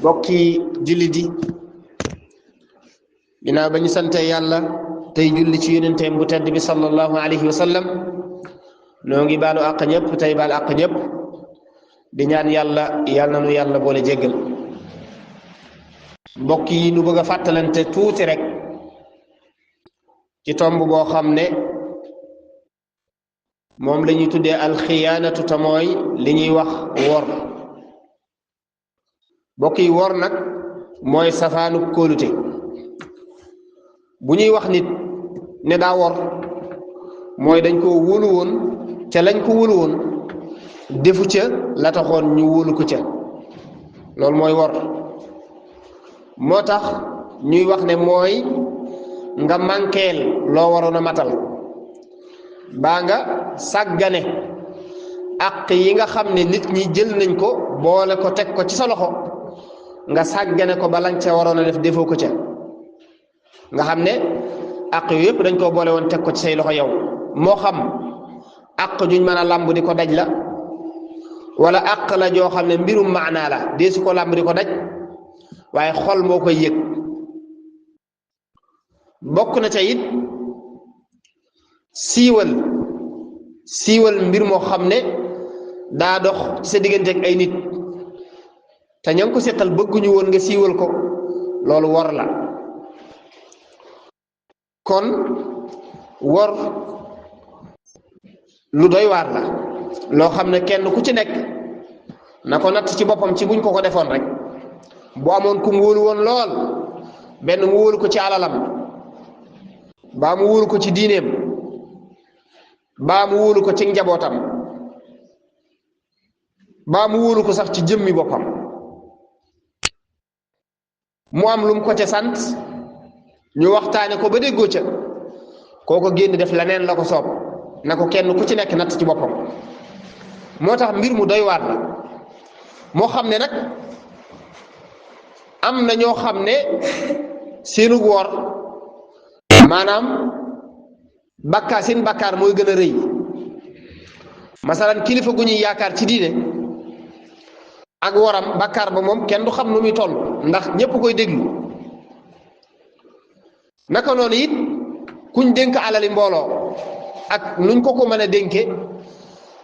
bokki jullit yi ginnaaw ba ñu sante yàlla tey julli ci yonenteem bu tedd bi sallallahu alayhi wa sallam noo ngi baalu àq ñëpp tey baal àq ñëpp di ñaan yàlla yàlla na nu yàlla boole jéggal mbokk yi nu bëgg a fàttalante tuuti rek ci tomb boo xam ne moom la ñuy tuddee alxiyaanatu te mooy li ñuy wax wor mbokk yi wor nag mooy safaanu kóolute bu ñuy wax nit ne daa wor mooy dañ ko wóolu woon ca lañ ko wóolu woon defu ca la taxoon ñu wóolu ko ca loolu mooy wor moo tax ñuy wax ne mooy nga mànkeel loo waroon a matal baa nga sàggane àq yi nga xam ne nit ñi jël nañ ko boole ko teg ko ci sa loxo nga sàggane ko ba lañ ca waroon a def defoo ko ca nga xam ne àq yu yëpp dañ koo boole woon teg ko ci say loxo yow moo xam àq juñ mën a làmb di ko daj la wala àq la joo xam ne mbirum maanaa la deesu ko làmb di ko daj waaye xol moo koy yëg bokk na ca it siiwal mbir moo xam ne daa dox ci sa diggante ak ay nit te ña ngi ko seqal bëgguñu woon nga siiwal ko loolu wor la kon wor lu doy waar la loo xam ne kenn ku ci nekk na ko natt ci boppam ci buñ ko defoon rek bu amoon ku mu wóolu woon lool benn mu wóolu ko ci alalam baa mu wóolu ko ci diineem baa mu wóolu ko ci njabootam baa mu wóolu ko sax ci jëmmi boppam mu am lum ko ca sant ñu waxtaane ko ba déggoo ca kooko génn def leneen la ko soob na ko kenn ku ci nekk natt ci boppam moo tax mbir mu doy waar la moo xam ne nag am na ñoo xam ne seenu wor maanaam seen bakkaar mooy gën a rëy masalan kilifa gu ñuy yaakaar ci diine ak woram bakkaar ba moom kenn du xam nu muy toll ndax ñépp koy déglu naka noonu it kuñ dénk alali mbooloo ak nuñ ko mën a dénke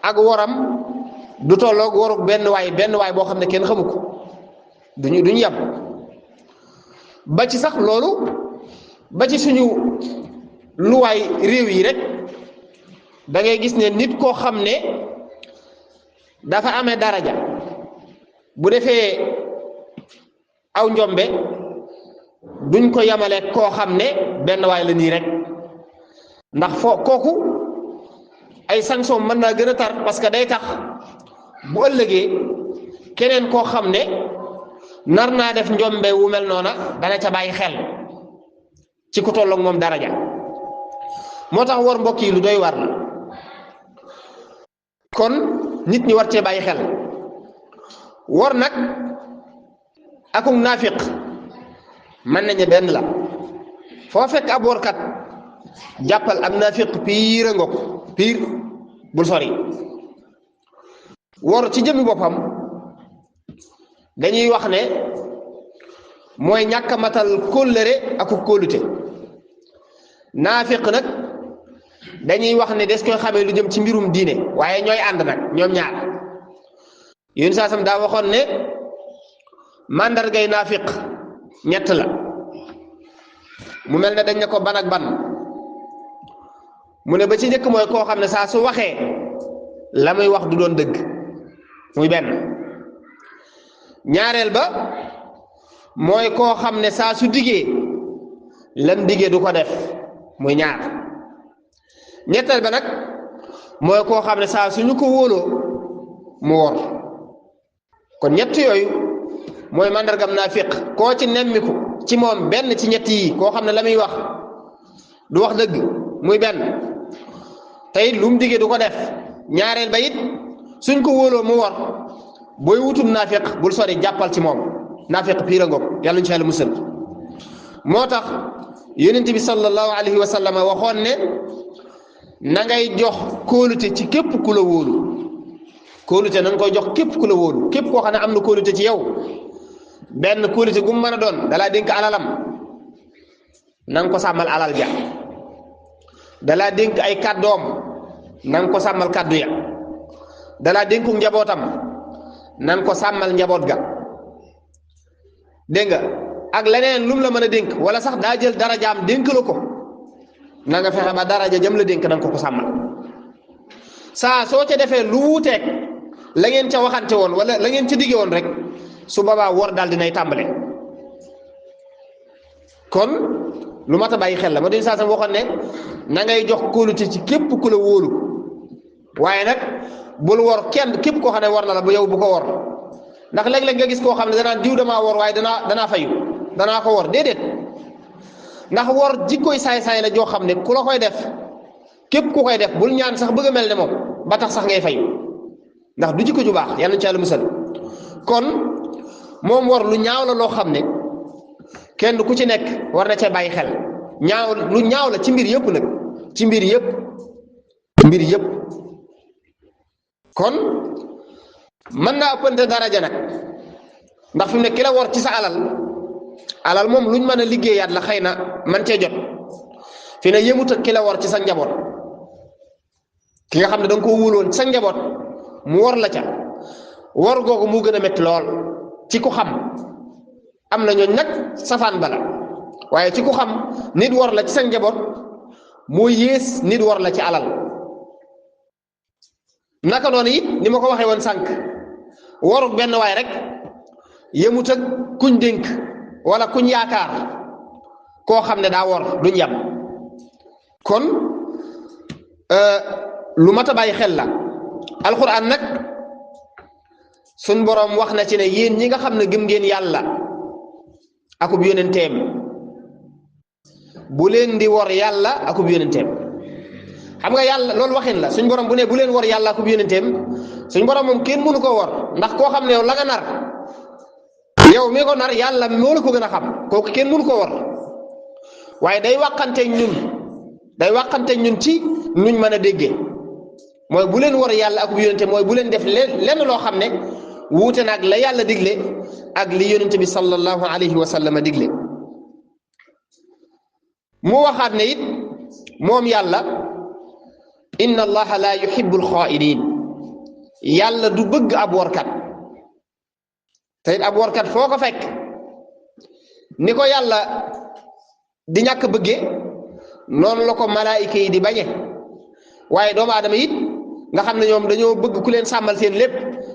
ak woram du tolloog warug benn waay boo xam ne kenn xamu ko duñu yem ba ci sax loolu ba ci suñu luwaay réew yi rek da ngay gis ne nit koo xam ne dafa amee daraja bu defee aw njombe duñ ko yamale koo xam ne benn waay la nii rek ndax kooku ay sanction mën naa gën a tar parce que day tax bu ëllëgee keneen koo xam ne nar naa def njombe wu mel noona dana ca bàyyi xel ci ku tolloog moom daraja moo tax war mbokk yi lu doy war la kon nit ñi war cee bàyyi xel war nag akuk naafiq mën nañu benn la foo fekk ab workat jàppal am naafiq piir a ngok piir bul sori wor ci jëmmi boppam dañuy wax ne mooy ñàkk a matal kóllëre ak kóolute naafiq nag dañuy wax ne des koy xamee lu jëm ci mbirum diine waaye ñooy ànd nag ñoom ñaar yéen saa sam daa waxoon ne màndargay naafiq ñett la mu mel ne dañ ne ko ban ak ban mu ne ba ci njëkk mooy koo xam ne saa su waxee la muy wax du doon dëgg muy benn ñaareel ba mooy koo xam ne saa su diggee lam diggee du ko def muy ñaar ñetteel ba nag mooy koo xam ne saa su ñu ko wóoloo mu wor kon ñett yooyu mooy màndargam naafiq koo ci nemmiku ci moom benn ci ñett yi koo xam ne la muy wax du wax dëgg muy benn te it lu mu diggee du ko def ñaareel ba it suñ ko wóoloo mu wor booy wutum naafiq bul sori jàppal ci moom naafiq piir a ngoog yàlla ñu ci yàlla musal moo tax yonent bi sallallahu alayhi wa sallam waxoon ne na ngay jox kóolute ci képp ku la wóolu kóolute na nga koy jox képp ku la wóolu képp koo xam ne am na kóolute ci yow benn kóolute gu mu mën a doon dalaa dénk alalam na nga ko sàmmal alal ja dalaa dénk ay kàddoom na nga ko sàmmal kàddu ya dalaa dénku njabootam na nga ko sàmmal njaboot ga dégg nga ak leneen lum la mën a dénk wala sax daa jël darajaam dénk la ko na nga fexe ba daraja jëm la dénk na nga ko sàmmal saa soo ca defee lu wuuteeg la ngeen ca waxante woon wala la ngeen ca digge woon rek su boobaa wor daal dinay tàmbale kon lu mat a bàyyi xel la ma dañ saa sam waxoon ne na ngay jox kóolute ci képp ku la wóolu waaye nag bul wor kenn képp koo xam ne war na la bu yow bu ko wor ndax léeg-léeg nga gis koo xam ne danaan diw damaa wor waaye danaa fayu danaa ko wor déedéet ndax wor jikkoy saay-saay la joo xam ne ku la koy def képp ku koy def bul ñaan sax bëgg a mel ne moom ba tax sax ngay fayu ndax du jikko ju baax yal na ci Yàlla musal kon moom wor lu ñaaw la loo xam ne kenn ku ci nekk war na cee bàyyi xel ñaaw lu ñaaw la ci mbir yëpp nag ci mbir yëpp kon mën naa ëppante daraja nag ndax fi mu ne ki la wor ci sa alal moom luñ mën a liggéeyaat la xëy na man cee jot fi ne yëmut ak ki la wor ci sa njaboot ki nga xam ne da nga koo wóoloon ci sa njaboot mu wor la ca wor googu mu gën a métti lool ci ku xam am na ñooñ nag safaan bala waaye ci ku xam nit wor la ci sa njaboot moo yées nit wor la ci alal naka noonu it ni ma ko waxee woon sànq waru benn waay rek yëmut ak kuñ dénk wala kuñ yaakaar koo xam ne daa wor duñ yam kon lu mat a bàyyi xel la alxuraan nag suñ boroom wax na ci ne yéen ñi nga xam ne gëm ngeen yàlla akub yonenteem bu leen di wor yàlla akub yonenteem xam nga yàlla loolu waxin la suñ borom bu ne bu leen wor yàlla akub yonenteem suñ borom moom kenn mënu ko wor ndax koo xam ne yow la nga nar yow mi ko nar yàlla moo la ko gën a xam kooku kenn mënu ko wor waaye day waxanteeg ñun ci nuñ mën a déggee mooy bu leen wor yàlla akub yonenteem mooy bu leen def lenn loo xam ne wuute na ak la yàlla digle ak li yonent bi sallallahu alayhi wa sallam digle mu waxaat ne it moom yàlla inna allaha la yuhibbu alxaa'iniin yàlla du bëgg ab workat te it ab workat foo ko fekk ni ko yàlla di ñàkk bëgge noonu la ko malaayika yi di bañe waaye doomu aadama it nga xam ne ñoom dañoo bëgg ku leen sàmmal seen lépp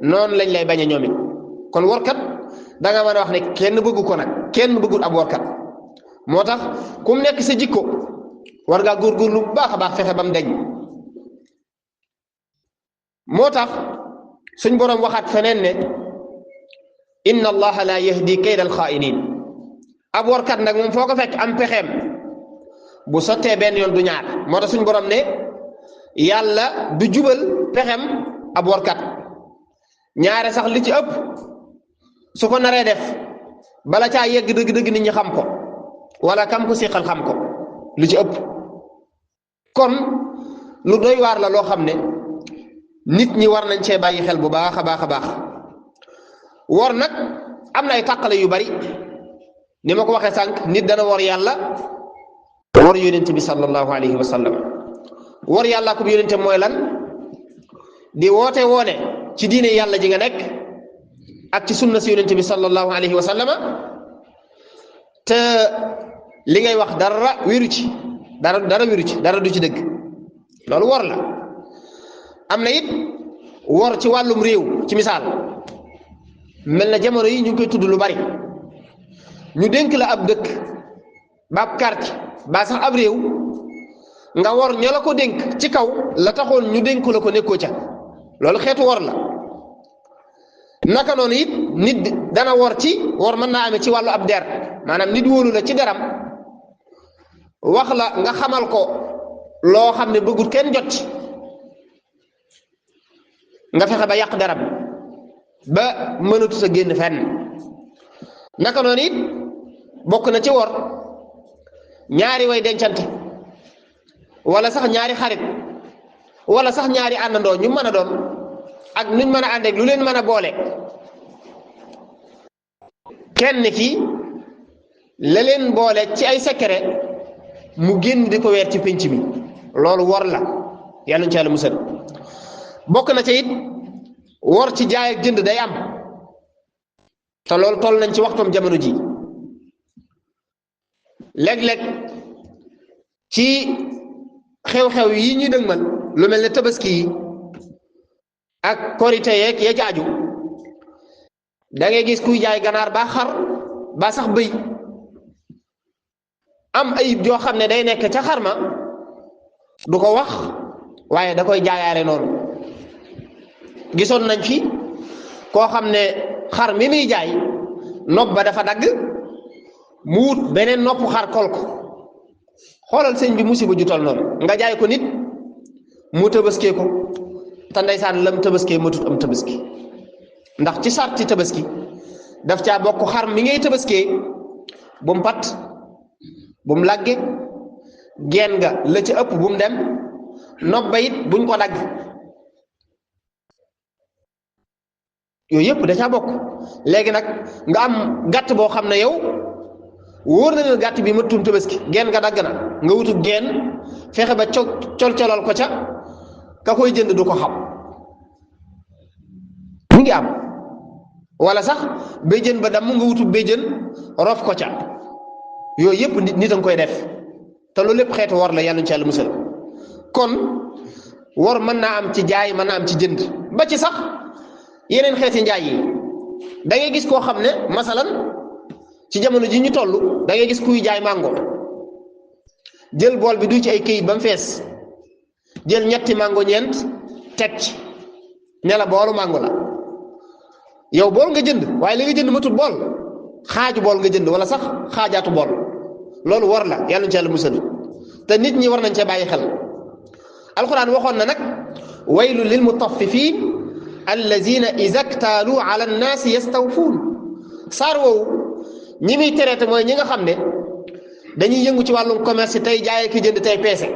noonu lañ lay bañe ñoom it kon workat da nga mën a wax ne kenn bëggu ko nag kenn bëggul ab workat moo tax ku mu nekk sa jikko war ngaa góorgóorlu bu baax a baax fexe ba mu deñ moo tax suñ boroom waxaat feneen ne inna allaha la yahdi kayda alxaa'iniin ab workat nag moom foo ko fekk am pexeem bu sottee benn yoon du ñaar moo tax suñ boroom ne yàlla du jubal pexem ab workat ñaare sax li ci ëpp su ko naree def bala caa yegg dëgg-dëgg nit ñi xam ko wala kam ko siqal xam ko lu ci ëpp kon lu doy waar la loo xam ne nit ñi war nañ cee bàyyi xel bu baax a baax a baax wor nag am na ay tàqale yu bari ni ma ko waxee sànq nit dana wor yàlla wor yonent bi sallallahu alayhi wa sallam wor yàlla ko bi yonente mooy lan di woote woone ci diine yàlla ji nga nekk ak ci sunna si yonente bi sallallahu alayhi wa sallama te li ngay wax dara wéru ci dara wéru ci dara du ci dëgg loolu wor la am na it wor ci wàllum réew ci misaal mel na jamono yi ñu ngi koy tudd lu bari ñu dénk la ab dëkk ba ab quartier ba sax ab réew nga wor ña la ko dénk ci kaw la taxoon ñu dénk la ko nekkoo ca loolu xeetu wor la naka noonu it nit dana wor ci wor mën naa amee ci wàllu ab der maanaam nit wóolu la ci deram wax la nga xamal ko loo xam ne bëggut kenn jot ci nga fexe ba yàq deram ba mënatu sa génn fenn naka noonu it bokk na ci wor ñaari way dencante wala sax ñaari xarit wala sax ñaari àndandoo ñu mën a doon ak nuñ mën a àndeek lu leen mën a boole kenn ki la leen boole ci ay secret mu génn di ko weer ci pénc mi loolu wor la yàlla ñu ci yàlla musal bokk na ca it wor ci jaay ak jënd day am te loolu toll nañ ci waxtoom jamono ji léeg-léeg ci xew-xew yi ñuy dëgmal lu mel ne tabaski yi ak korite yeeg ya jaaju da ngay gis kuy jaay ganaar ba xar ba sax bëy am ayib joo xam ne day nekk ca xar ma du ko wax waaye da koy jaayaale noonu gisoon nañ fi koo xam ne xar mi muy jaay nopp ba dafa dagg mu wut beneen nopp xar kol ko xoolal sëñ bi musiba ju tol noonu nga jaay ko nit mu tëbaskee ko te ndeysaan lam tëbaskee matut am tëbaski ndax ci sarti tëbaski daf caa bokk xar mi ngay tëbaskee bu mu pat bu mu lagge geen nga la ca ëpp bu mu dem nopp ba it buñ ko dagg yooyu yëpp da caa bokk léegi nag nga am gàtt boo xam ne yow wóor na leen gàtt bi matum tabaski geen nga dagg na nga wutub geen fexe ba col-colal ko ca ka koy jënd du ko xam mu ngi am wala sax béjjën ba damm nga wutub béjjën rof ko ca yooyu yëpp nit a nga koy def te loolu lépp xeetu wor la yàlla ñu ci yàlla musal kon wor mën naa am ci jaay mën naa am ci jënd ba ci sax yeneen xeeti njaay yi da ngay gis koo xam ne masalan ci jamono ji ñu toll da ngay gis kuy jaay mango jël bool bi du ci ay këyit ba mu fees jël ñetti mango ñeent teg ci ne la boolu mango la yow bool nga jënd waaye li nga jënd matul bool xaaju bool nga jënd wala sax xaajaatu bool loolu war la yàlla na ci yàlla musal te nit ñi war nañ cee bàyyi xel alquran waxoon na nag waylu lil mutaffifin allazina iza ktaalu ala annaasi yastawfuun saar woowu ñi muy traité mooy ñi nga xam ne dañuy yëngu ci wàllum commerce tey jaayee ki jënd tey peese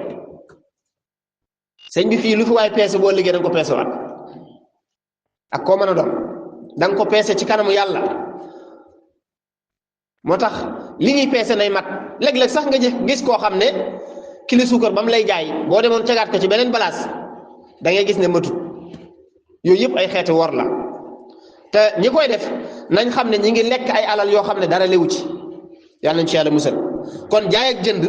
sëñ bi fii lu fi waay peese boo liggéey da nga ko peese waat ak koo mën a doon da nga ko peese ci kanamu yàlla moo tax li ñuy peese nay mat léeg-léeg sax nga gis koo xam ne kilo suukar ba mu lay jaay boo demoon tegaat ko ci beneen balaas da ngay gis ne matut yooyu yëpp ay xeeti wor la te ñi koy def nañ xam ne ñi ngi lekk ay alal yoo xam ne dara lewu ci yàlla nañ ci yàlla musal kon jaay ak jënd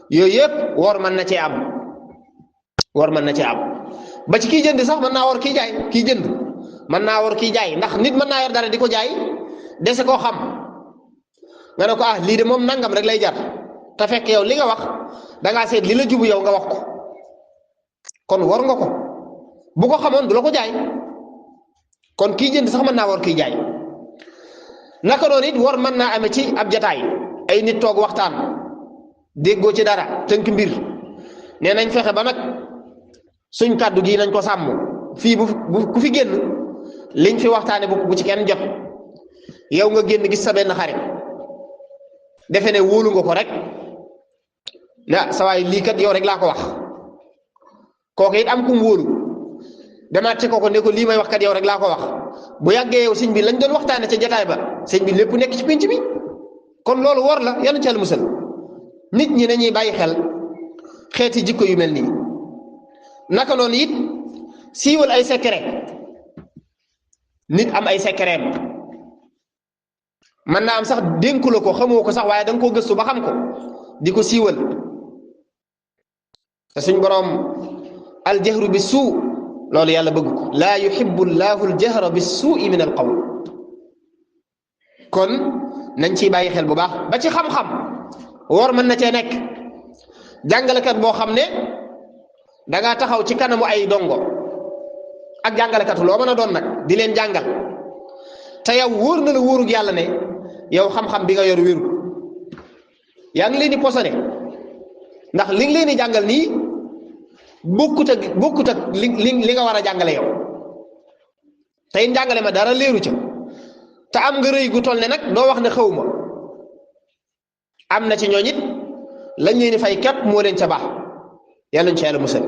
yooyu yëpp wor mën na cee am wor mën na cee am ba ci kii jënd sax mën naa wor kii jaay kii jënd mën naa wor kii jaay ndax nit mën naa yor dara di ko jaay dese koo xam nga ne ko ah lii de moom nangam rek lay jar te fekk yow li nga wax da ngaa seet li la jubu yow nga wax ko kon war nga ko bu ko xamoon du la ko jaay kon kii jënd sax mën naa war kii jaay naka noonu it war mën naa amee ci ab jataay ay nit toog waxtaan déggoo ci dara tënk mbir nee nañ fexe ba nag suñ kàddu gi nañ ko sàmm fii bu ku fi génn liñ fi waxtaane bu ci kenn jot yow nga génn gis sa benn xarit defe ne wóolu nga ko rek na sa waay lii kat yow rek laa ko wax kooku it am kum wóolu demaat ci kooku ne ko lii may wax kat yow rek laa ko wax bu yàggee yow sëñ bi lañ doon waxtaane ca jataay ba sëñ bi lépp nekk ci pénc bi kon loolu war la yàlla ci Yàlla musal nit ñi nañuy bàyyi xel xeeti jikko yu mel nii naka noonu it siiwal ay secret nit am ay secret mën naa am sax dénku la ko xamoo ko sax waaye da nga koo gëstu ba xam ko di ko siiwal te suñ boroom aljahru bi suu loolu yàlla bëgg ko laa yuhibbu llahu aljahra bi suui min alqawl kon nañ ciy bàyyi xel bu baax ba ci xam-xam wor mën na cee nekk jàngalekat boo xam ne dangaa taxaw ci kanamu ay dongo ak jàngalekat loo mën a doon nag di leen jàngal te yow wóor na la wóorug yàlla ne yow xam-xam bi nga yor wéru yaa ngi leen di posone ndax li nga leen di jàngal nii bokkut ak li nga war a jàngale yow tey njàngale ma dara leeru ca te am nga rëy gu toll ne nag doo wax ne xaw ma am na ci ñooñ it lañ leen di fay képp moo leen ca baax yàlla ñu ci yàlla musal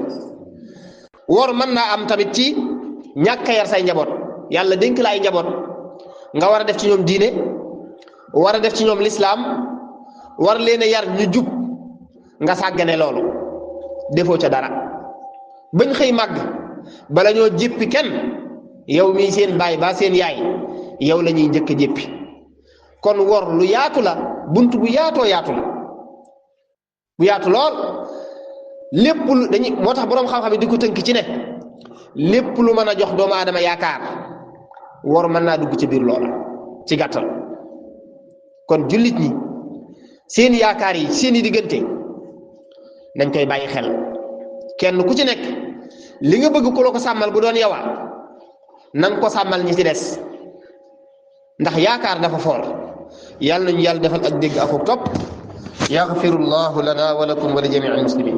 wor mën naa am tamit ci ñàkk a yar say njaboot yàlla dénk la ay njaboot nga war a def ci ñoom diine war a def ci ñoom lislaam war leen a yar ñu jub nga sàggane loolu defoo ca dara bañ xëy màgg bala ñoo jéppi kenn yow mii seen baay ba seen yaay yow la ñuy njëkk a jéppi kon wor lu yaatu la bunt bu yaatoo yaatu la bu yaatu lool lépp lu dañuy moo tax boroom xam-xam yi di ko tënk ci ne lépp lu mën a jox doomu aadama yaakaar wor mën naa dugg ci biir loola ci gàttal kon jullit ñi seen yaakaar yi seen i diggante nañ koy bàyyi xel kenn ku ci nekk li nga bëgg ku la ko sàmmal bu doon yowa nan ko sàmmal ñi ci des ndax yaakaar dafa foor yàlla nañu yàlla defal ak dégg ak topp yaxfirullahu lana wa lakum wa li jamiil muslimin